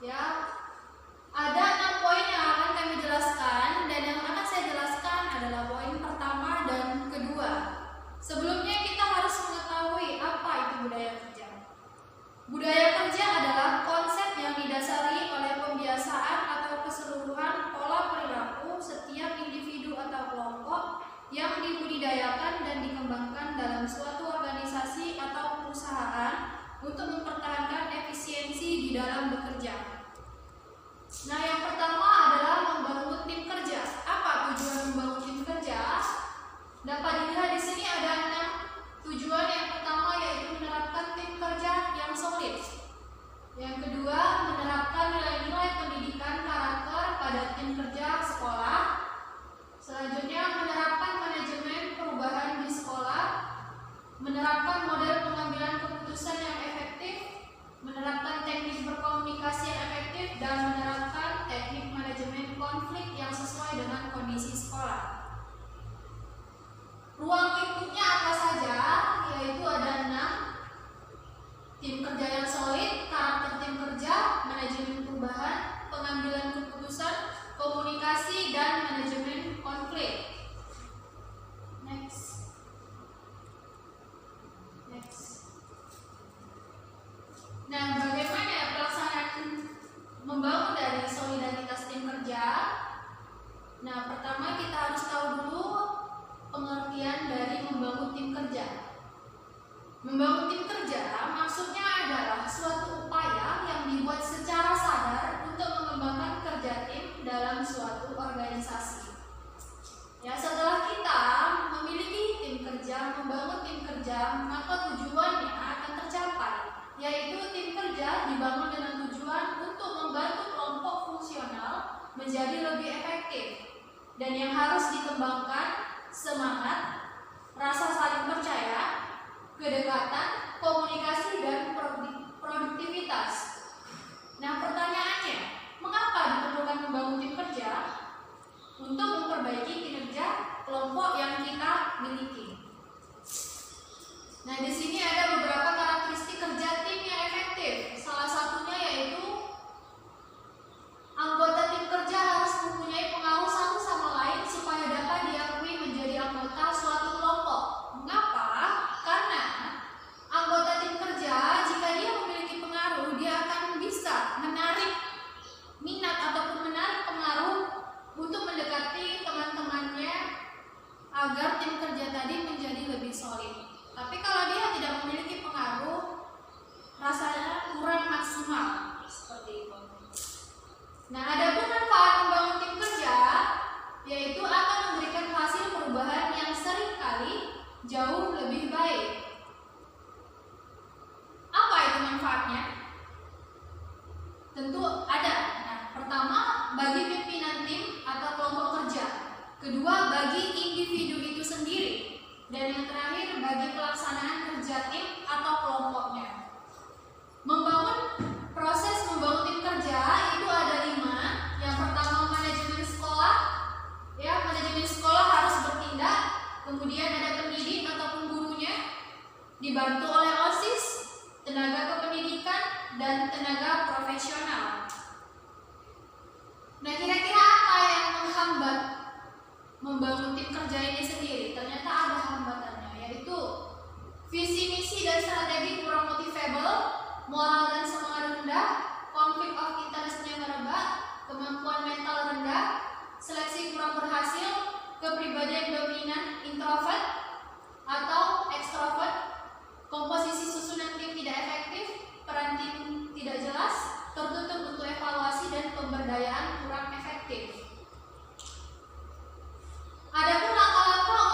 Ya, ada 6 poin yang akan kami jelaskan, dan yang akan saya jelaskan adalah poin pertama dan kedua. Sebelumnya kita harus mengetahui apa itu budaya kerja. Budaya kerja adalah konsep yang didasari oleh pembiasaan atau keseluruhan pola perilaku setiap individu atau kelompok yang dibudidayakan dan dikembangkan dalam suatu organisasi atau perusahaan untuk mempertahankan efisiensi di dalam bekerja. Nah, yang pertama adalah membangun tim kerja. Apa tujuan membangun tim kerja? Dapat dilihat di sini ada 6 tujuan. Yang pertama yaitu menerapkan tim kerja yang solid. Yang kedua, menerapkan nilai-nilai pendidikan karakter pada tim kerja sekolah. Selanjutnya, menerapkan manajemen perubahan di sekolah, menerapkan model pengambilan keputusan yang efektif, menerapkan teknik berkomunikasi yang efektif, dan menerapkan teknik manajemen konflik yang sesuai dengan kondisi sekolah. Ruang lingkupnya apa saja? Yaitu ada 6: tim kerja yang solid, karakter tim kerja, manajemen perubahan, pengambilan keputusan, komunikasi, dan manajemen konflik. Next. Nah, bagaimana pelaksanaan membangun dari solidaritas tim kerja? Nah, pertama kita harus tahu dulu pengertian dari membangun tim kerja. Membangun tim kerja maksudnya adalah suatu upaya yang dibuat secara sadar untuk mengembangkan kerja tim dalam suatu organisasi. Ya, setelah kita memiliki tim kerja, membangun tim kerja, maka tujuannya akan tercapai, yaitu tim kerja dibangun dengan tujuan untuk membantu kelompok fungsional menjadi lebih efektif. Dan yang harus dikembangkan semangat, rasa saling percaya, kedekatan, komunikasi, dan produktivitas. Nah, pertanyaannya, mengapa diperlukan membangun tim kerja? Untuk memperbaiki kinerja kelompok yang kita miliki. Nah, di sini ada beberapa karakteristik kerja tim yang efektif. Salah satunya yaitu anggota tim kerja harus mempunyai pengaruh satu sama lain supaya dapat diakui menjadi anggota suatu kelompok. Mengapa? Karena anggota tim kerja, jika dia memiliki pengaruh, dia akan bisa menarik minat ataupun menarik pengaruh untuk mendekati teman-temannya agar tim kerja tadi menjadi lebih solid. Tapi kalau dia tidak memiliki pengaruh, rasanya kurang maksimal seperti itu. Nah, ada pun manfaat membangun tim kerja, yaitu akan memberikan hasil perubahan yang seringkali jauh lebih baik. Apa itu manfaatnya? Tentu ada. Nah, pertama, bagi pimpinan tim atau kelompok kerja. Kedua, bagi individu itu sendiri. Dan yang terakhir, bagi pelaksanaan kerja tim atau kelompoknya. Proses membangun tim kerja itu ada 5. Yang pertama, manajemen sekolah. Ya, manajemen sekolah harus bertindak. Kemudian ada pendidik ataupun gurunya, dibantu oleh OSIS, tenaga kependidikan, dan tenaga profesional. Nah, kira-kira apa yang menghambat membangun tim kerja ini sendiri? Ternyata ada hambatannya, yaitu visi misi dan strategi kurang motivable, moral dan semangat rendah, konflik of interest-nya merebak, kemampuan mental rendah, seleksi kurang berhasil, kepribadian dominan introvert atau extrovert, komposisi susunan tim tidak efektif, peran tim tidak jelas, tertutup untuk evaluasi, dan pemberdayaan kurang efektif. Adapun langkah-langkah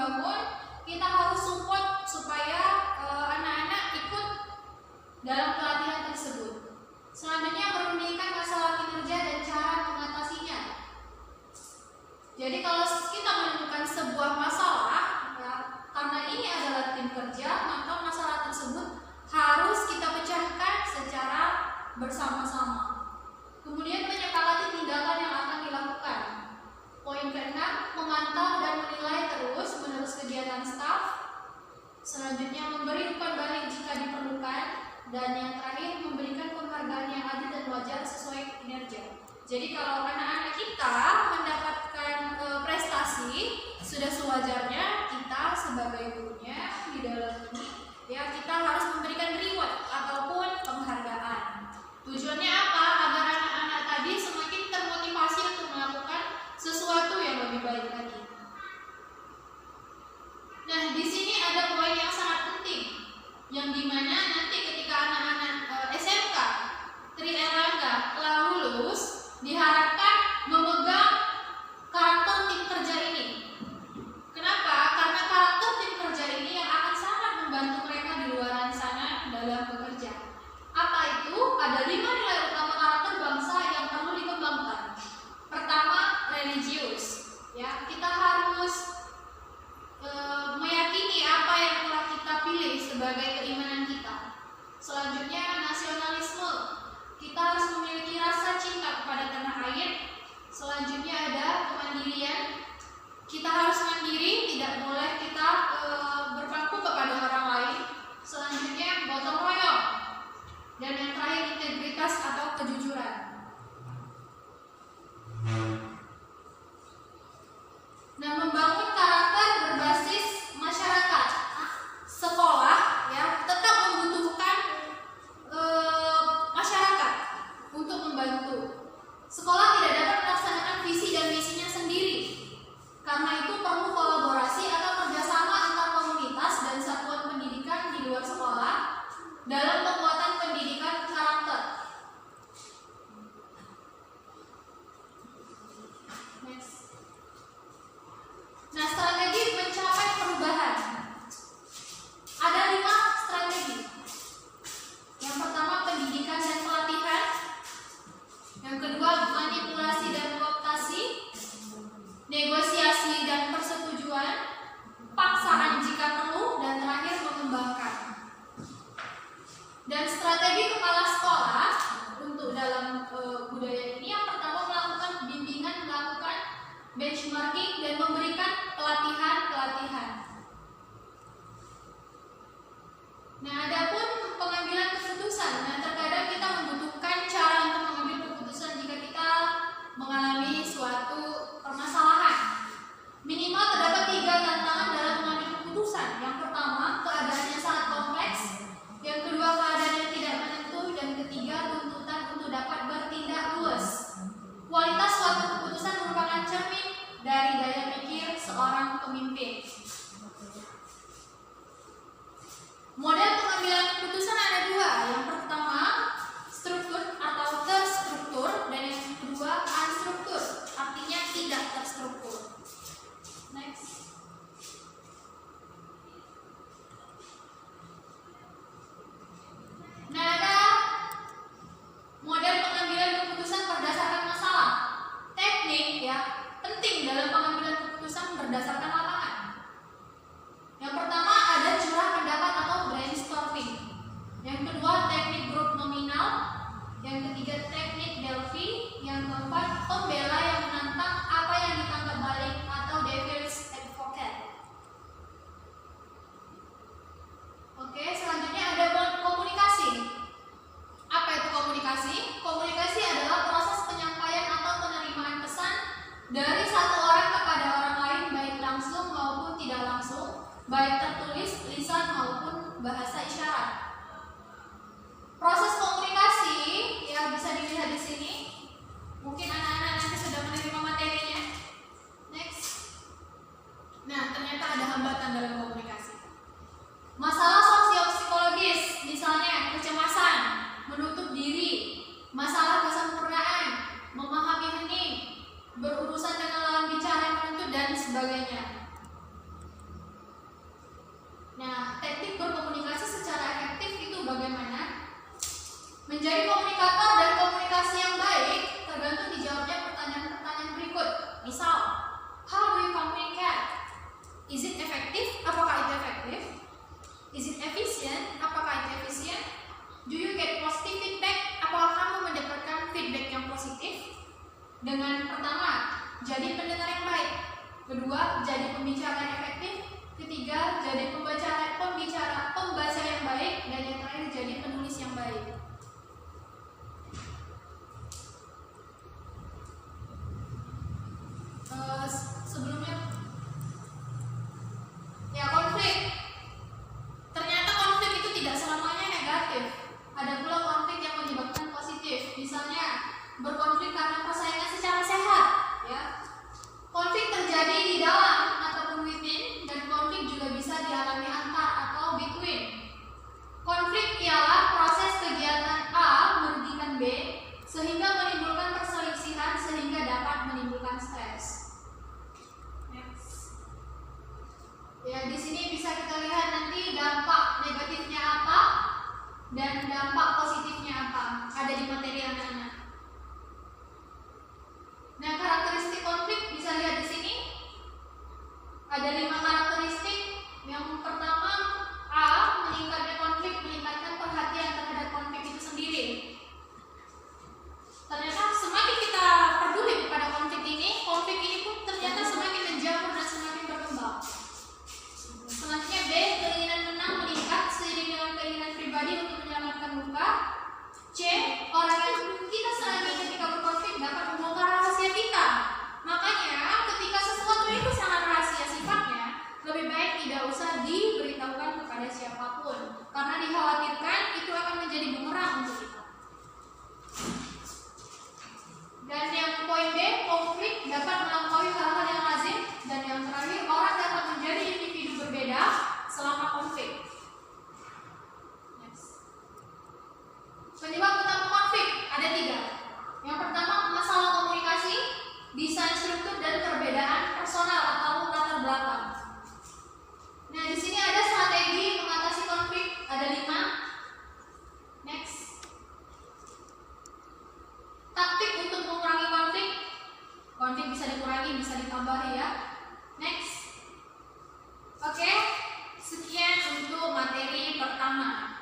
membangun, kita harus support supaya anak-anak ikut dalam pelatihan tersebut. Selanjutnya, merundingkan masalah kinerja dan cara mengatasinya. Jadi kalau kita menemukan sebuah masalah, ya, karena ini adalah tim kerja, maka masalah tersebut harus kita pecahkan secara bersama-sama. Kemudian menyepakati tindakan yang akan dilakukan. Poin ke-6, memantau dan menilai terus-menerus kegiatan staf. Selanjutnya, memberi umpan balik jika diperlukan. Dan yang terakhir, memberikan penghargaan yang adil dan wajar sesuai kinerja. Jadi kalau anak-anak kita mendapatkan prestasi, sudah sewajarnya kita sebagai gurunya di dalam ini, ya kita harus memberikan reward ataupun penghargaan. Tujuannya apa? Agar anak-anak tadi semakin termotivasi untuk melakukan sesuatu yang lebih baik lagi. Nah, di sini ada poin yang sangat penting, yang dimana nanti ketika anak-anak SMK Tri Erlangga telah lulus, diharapkan memegang karakter tim kerja ini. Kenapa? Karena karakter tim kerja ini yang akan sangat membantu mereka di luar sana dalam bekerja. Apa itu? Ada 5 nilai utama karakter bangsa yang perlu dikembangkan. Pertama, religius. Ya, kita harus meyakini apa yang telah kita pilih sebagai keimanan kita. Selanjutnya, nasionalisme. Kita harus memiliki rasa cinta kepada tanah air. Selanjutnya ada kemandirian. Kita harus mandiri, tidak boleh kita berpaku kepada orang lain. Selanjutnya, gotong royong. Dan yang terakhir, integritas atau kejujuran. Nah, membangun karakter berbasis masyarakat. Sekolah ya tetap membutuhkan masyarakat untuk membantu. Sekolah tidak dapat melaksanakan visi dan misinya sendiri. Karena itu perlu kolaborasi atau kerjasama antar komunitas dan satuan pendidikan di luar sekolah dalam penguatan pendidikan karakter. Next. Nah, strategi mencapai perubahan. Ada 5 strategi. Yang pertama, pendidikan dan pelatihan. Yang kedua, manipulasi dan kooptasi. Negosiasi dan persetujuan. Paksaan jika perlu. Dan terakhir, mengembangkan. Dan strategi kepala sekolah untuk dalam budaya ini, yang pertama, melakukan bimbingan, melakukan benchmarking, dan memberikan pelatihan-pelatihan. Nah, adapun pengambilan keputusan. Nah, terkadang kita membutuhkan cara untuk mengambil keputusan jika kita mengalami suatu permasalahan. Minimal terdapat 3 tantangan dalam mengambil keputusan. Yang pertama, keadaan yang sangat kompleks. Yang kedua, keadaan yang tidak menentu. Dan ketiga, tuntutan untuk dapat bertindak luas. Kualitas suatu keputusan merupakan cermin dari daya pikir seorang pemimpin. Model pengambilan keputusan ada 2. Yang pertama, struktur atau terstruktur, dan yang kedua, unstruktur, artinya tidak terstruktur. Next. Nah, ada model pengambilan keputusan berdasarkan masalah. Teknik ya, penting dalam pengambilan keputusan berdasarkan lapangan. Yang pertama ada curah pendapat atau brainstorming. Yang kedua, teknik grup nominal. Yang ketiga, teknik Delphi. Yang keempat, pembela yang menantang apa yang ditangkap balik atau devil's advocate. Oke, selanjutnya ada komunikasi. Apa itu komunikasi? Komunikasi adalah proses penyampaian atau penerimaan pesan dari satu orang kepada orang lain, baik langsung maupun tidak langsung, baik tertulis, lisan maupun bahasa isyarat. Proses komunikasi ya bisa dilihat di sini. Mungkin anak-anak nanti sudah menerima materinya. Next. Nah, ternyata ada hambatan dalam komunikasi. Masalah sosiopsikologis, misalnya kecemasan, menutup diri, masalah kesempurnaan, memahami hening, berurusan dengan lawan bicara yang menuntut, dan sebagainya. efisien. Apakah itu efisien? Do you get positive feedback? Apakah kamu mendapatkan feedback yang positif? Dengan pertama, jadi pendengar yang baik. Kedua, jadi pembicara yang efektif. Ketiga, jadi pembaca yang baik. Dan yang terakhir, jadi penulis yang baik. Sebelumnya, ya, konflik. Ternyata konflik itu tidak selamanya negatif. Ada pula konflik yang menyebabkan positif. Misalnya, berkonflik karena persaingan secara sehat. Ya, konflik terjadi di dalam ataupun within, dan konflik juga bisa dialami antar atau between. Konflik ialah proses kegiatan A merugikan B sehingga menimbulkan perselisihan sehingga dapat menimbulkan stres. Next. Ya, di sini bisa kita lihat nanti dampak negatifnya apa dan dampak positifnya apa. Ada di materi anak-anak. Nah, karakteristik konflik bisa lihat di sini. Ada 5 karakteristik. Yang pertama, A, meningkatnya konflik meningkatkan perhatian terhadap konflik itu sendiri. Ternyata semakin kita peduli kepada konflik ini pun ternyata semakin menjamur dan semakin berkembang. Selanjutnya B, keinginan menang meningkat seiring dengan keinginan pribadi untuk menyelamatkan muka. C, orang yang kita sayangi ketika berkonflik dapat membongkar rahasia kita. Makanya ketika sesuatu itu sangat rahasia sifatnya, lebih baik tidak usah diberitahukan kepada siapapun, karena dikhawatirkan itu akan menjadi bumerang untuk kita. Dan yang poin B, konflik dapat melampaui hal-hal yang lazim. Dan yang terakhir, orang dapat menjadi individu berbeda selama konflik. Next. Penyebab utama konflik ada 3. Yang pertama, masalah komunikasi, desain struktur, dan perbedaan personal atau latar belakang. Nah, di sini ada strategi mengatasi konflik, ada 5. Next. Taktik untuk mengurangi konflik. Konflik bisa dikurangi, bisa ditambahi ya. Next. Oke, sekian untuk materi pertama.